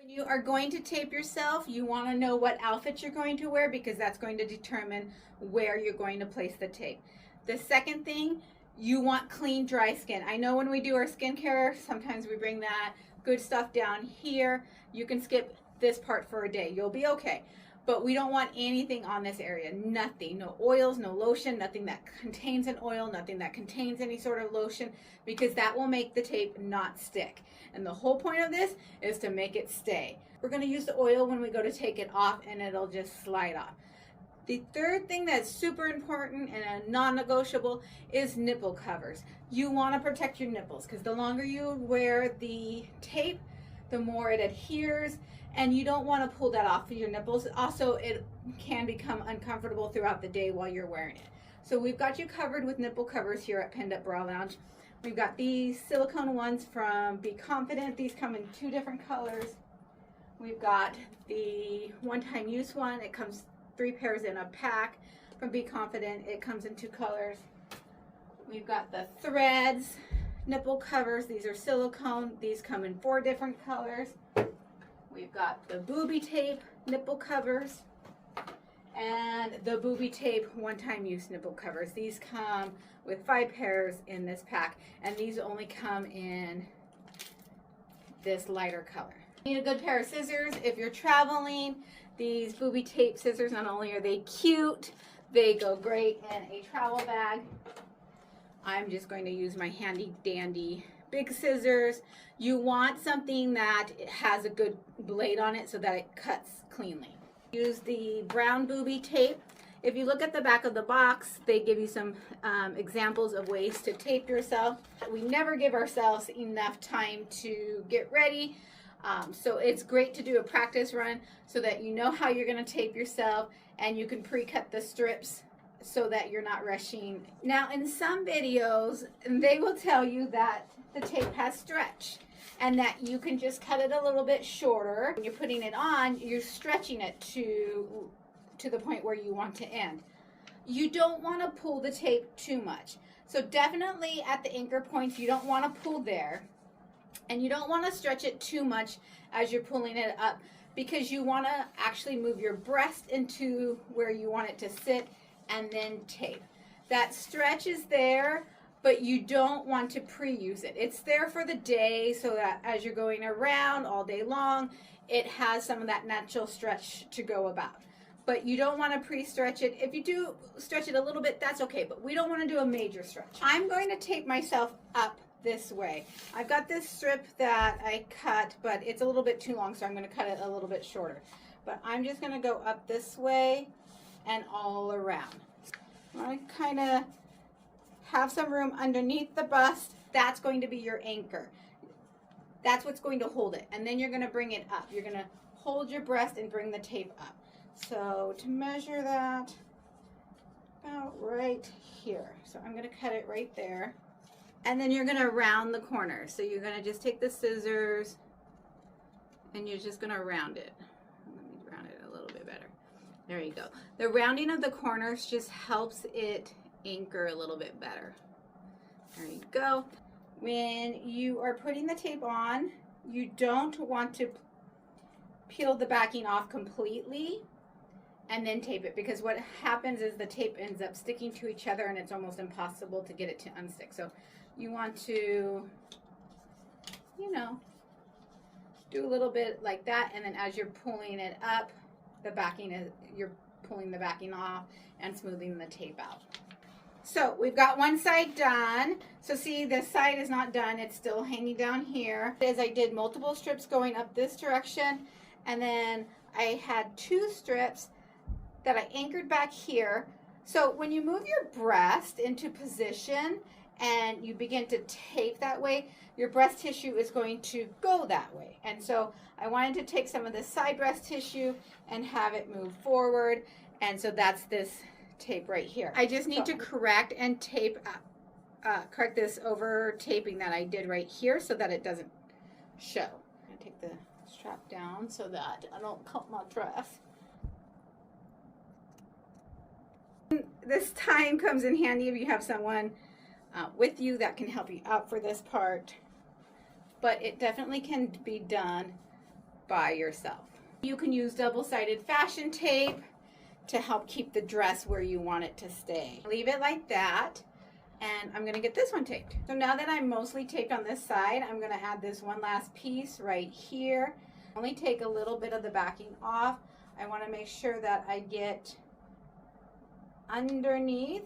When you are going to tape yourself, you want to know what outfit you're going to wear because that's going to determine where you're going to place the tape. The second thing, you want clean, dry skin. I know when we do our skincare, sometimes we bring that good stuff down here. You can skip this part for a day. You'll be okay. But we don't want anything on this area. Nothing. No oils, no lotion, nothing that contains an oil, nothing that contains any sort of lotion, because that will make the tape not stick. And the whole point of this is to make it stay. We're going to use the oil when we go to take it off, and it'll just slide off. The third thing that's super important and a non-negotiable is nipple covers. You want to protect your nipples because the longer you wear the tape, the more it adheres, and you don't want to pull that off of your nipples. Also, it can become uncomfortable throughout the day while you're wearing it. So we've got you covered with nipple covers here at Pinned Up Bra Lounge. We've got these silicone ones from Be Confident. These come in 2 different colors. We've got the one-time use one. It comes 3 pairs in a pack from Be Confident. It comes in 2 colors. We've got the threads nipple covers. These are silicone. These come in 4 different colors. We've got the Booby Tape nipple covers and the Booby Tape one-time use nipple covers. These come with 5 pairs in this pack, and these only come in this lighter color. You need a good pair of scissors if you're traveling. These Booby Tape scissors, not only are they cute, they go great in a travel bag. I'm just going to use my handy dandy big scissors. You want something that has a good blade on it so that it cuts cleanly. Use the brown Booby Tape. If you look at the back of the box, they give you some examples of ways to tape yourself. We never give ourselves enough time to get ready. So it's great to do a practice run so that you know how you're going to tape yourself, and you can pre-cut the strips so that you're not rushing. Now, in some videos, they will tell you that the tape has stretch and that you can just cut it a little bit shorter. When you're putting it on, you're stretching it to the point where you want to end. You don't want to pull the tape too much. So definitely at the anchor points, you don't want to pull there. And you don't want to stretch it too much as you're pulling it up, because you want to actually move your breast into where you want it to sit and then tape. That stretch is there, but you don't want to pre-use it. It's there for the day so that as you're going around all day long, it has some of that natural stretch to go about. But you don't want to pre-stretch it. If you do stretch it a little bit, that's okay, but we don't want to do a major stretch. I'm going to tape myself up this way. I've got this strip that I cut, but it's a little bit too long, so I'm going to cut it a little bit shorter. But I'm just going to go up this way and all around. I kind of have some room underneath the bust. That's going to be your anchor. That's what's going to hold it. And then you're going to bring it up. You're going to hold your breast and bring the tape up. So to measure that, about right here. So I'm going to cut it right there. And then you're going to round the corner. So you're going to just take the scissors and you're just going to round it. Let me round it a little bit better. There you go. The rounding of the corners just helps it anchor a little bit better. There you go. When you are putting the tape on, you don't want to peel the backing off completely and then tape it, because what happens is the tape ends up sticking to each other and it's almost impossible to get it to unstick. So you want to, you know, do a little bit like that, and then as you're pulling it up, the backing is, you're pulling the backing off and smoothing the tape out. So we've got one side done. So see, this side is not done. It's still hanging down here. As I did multiple strips going up this direction, and then I had 2 strips that I anchored back here. So when you move your breast into position and you begin to tape that way, your breast tissue is going to go that way. And so I wanted to take some of this side breast tissue and have it move forward. And so that's this tape right here. I just need to correct and tape correct this over taping that I did right here so that it doesn't show. I'm gonna take the strap down so that I don't cut my dress. This time comes in handy if you have someone with you that can help you out for this part, but it definitely can be done by yourself. You can use double-sided fashion tape to help keep the dress where you want it to stay. Leave it like that, and I'm gonna get this one taped. So now that I'm mostly taped on this side, I'm gonna add this one last piece right here. Only take a little bit of the backing off. I wanna make sure that I get underneath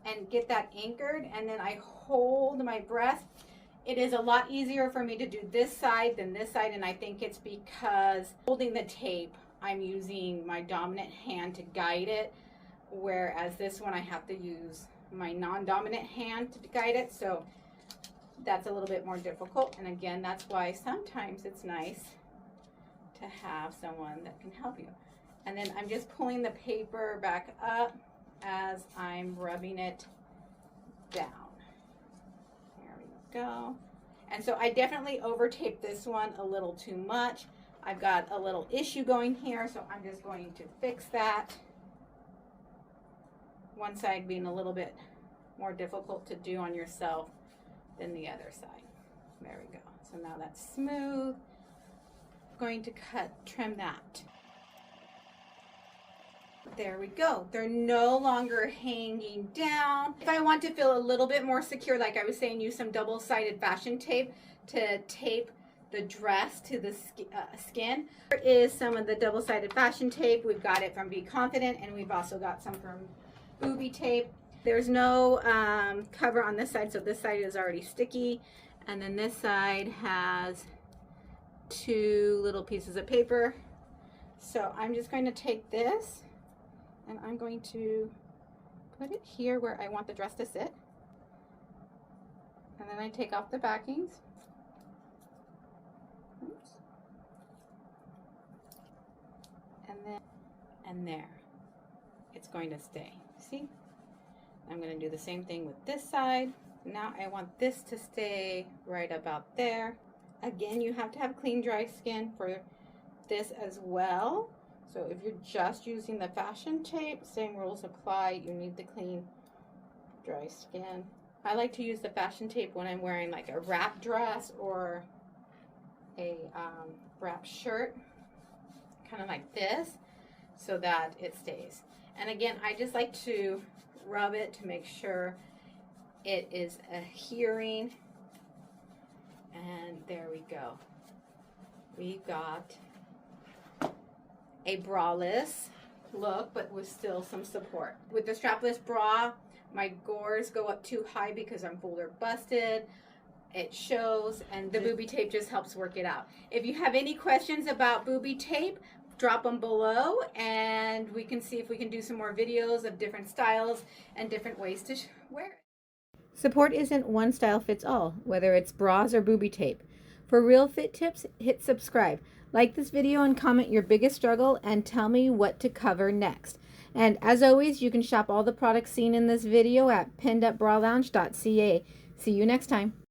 and get that anchored, and then I hold my breath. It is a lot easier for me to do this side than this side, and I think it's because holding the tape, I'm using my dominant hand to guide it, whereas this one I have to use my non-dominant hand to guide it, so that's a little bit more difficult. And again, that's why sometimes it's nice to have someone that can help you. And then I'm just pulling the paper back up as I'm rubbing it down. There we go. And so I definitely over taped this one a little too much. I've got a little issue going here, so I'm just going to fix that. One side being a little bit more difficult to do on yourself than the other side. There we go. So now that's smooth. I'm going to trim that. There we go. They're no longer hanging down. If I want to feel a little bit more secure, like I was saying, use some double-sided fashion tape to tape the dress to the skin. Here is some of the double-sided fashion tape. We've got it from Be Confident, and we've also got some from Booby Tape. There's no cover on this side, so this side is already sticky, and then this side has two little pieces of paper. So I'm just going to take this and I'm going to put it here where I want the dress to sit, and then I take off the backings. Oops. And there, it's going to stay. See? I'm going to do the same thing with this side. Now I want this to stay right about there. Again, you have to have clean, dry skin for this as well. So if you're just using the fashion tape, same rules apply. You need the clean, dry skin. I like to use the fashion tape when I'm wearing like a wrap dress or a wrap shirt, kind of like this, so that it stays. And again, I just like to rub it to make sure it is adhering. And there we go. We've got a braless look, but with still some support. With the strapless bra, my gores go up too high because I'm full or busted. It shows, and the Booby Tape just helps work it out. If you have any questions about Booby Tape, drop them below, and we can see if we can do some more videos of different styles and different ways to wear it. Support isn't one style fits all, whether it's bras or Booby Tape. For real fit tips, hit subscribe. Like this video and comment your biggest struggle and tell me what to cover next. And as always, you can shop all the products seen in this video at pinnedupbralounge.ca. See you next time.